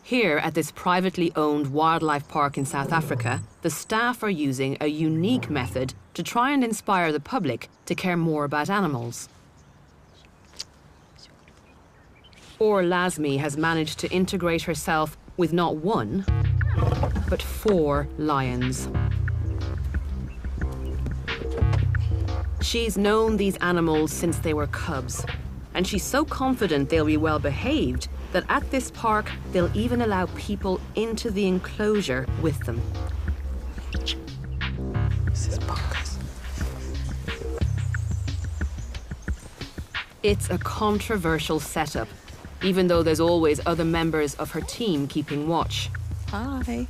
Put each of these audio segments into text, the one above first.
Here, at this privately owned wildlife park in South Africa, the staff are using a unique method to try and inspire the public to care more about animals. Or Lasmi has managed to integrate herself with not one, but 4 lions. She's known these animals since they were cubs, and she's so confident they'll be well behaved that at this park, they'll even allow people into the enclosure with them. This is bonkers. It's a controversial setup, even though there's always other members of her team keeping watch. Hi.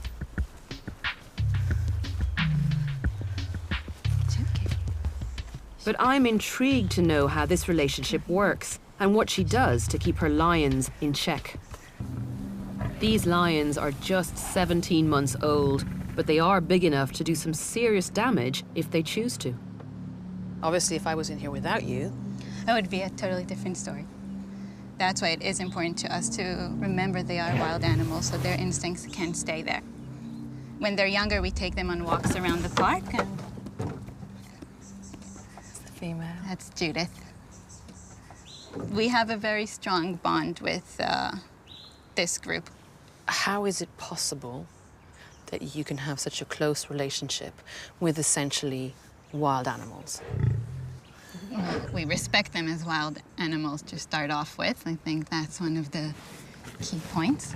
But I'm intrigued to know how this relationship works and what she does to keep her lions in check. These lions are just 17 months old, but they are big enough to do some serious damage if they choose to. Obviously, if I was in here without you... That would be a totally different story. That's why it is important to us to remember they are wild animals, so their instincts can stay there. When they're younger, we take them on walks around the park, and That's the female. that's Judith. We have a very strong bond with this group. How is it possible that you can have such a close relationship with essentially wild animals? We respect them as wild animals to start off with. I think that's one of the key points.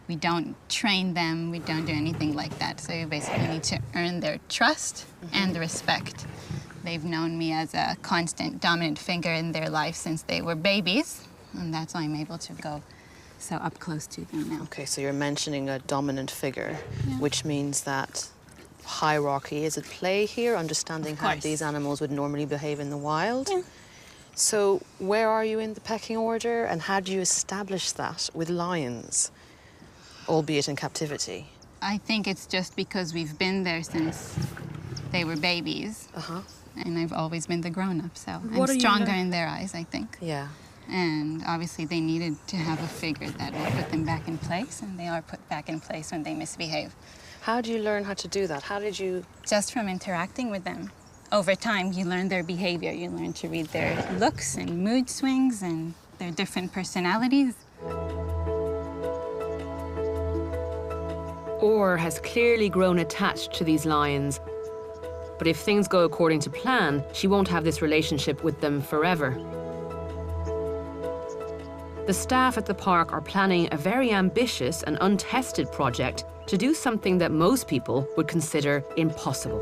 We don't train them, we don't do anything like that. So you basically need to earn their trust and respect. They've known me as a constant dominant figure in their life since they were babies, and that's why I'm able to go so up close to them now. Okay, so you're mentioning a dominant figure, which means that hierarchy is at play here, understanding how these animals would normally behave in the wild. Yeah. So where are you in the pecking order, and how do you establish that with lions, albeit in captivity? I think it's just because we've been there since they were babies. And I've always been the grown-up, so I'm stronger in their eyes, I think. Yeah. And obviously they needed to have a figure that will put them back in place, and they are put back in place when they misbehave. How do you learn how to do that? How did you... Just from interacting with them. Over time, you learn their behavior. You learn to read their looks and mood swings and their different personalities. Or has clearly grown attached to these lions. But if things go according to plan, she won't have this relationship with them forever. The staff at the park are planning a very ambitious and untested project to do something that most people would consider impossible.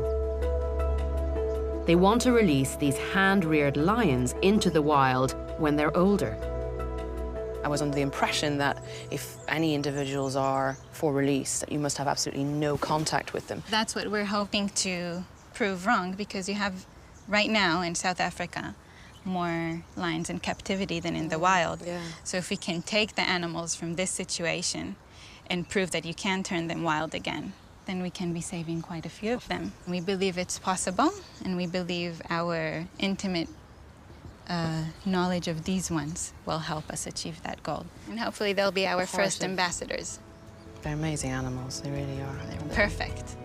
They want to release these hand-reared lions into the wild when they're older. I was under the impression that if any individuals are for release, that you must have absolutely no contact with them. That's what we're hoping to prove wrong, because you have, right now in South Africa, more lions in captivity than in the wild. Yeah. So if we can take the animals from this situation and prove that you can turn them wild again, then we can be saving quite a few of them. We believe it's possible, and we believe our intimate knowledge of these ones will help us achieve that goal. And hopefully they'll be our first ambassadors. They're amazing animals, they really are. They're perfect.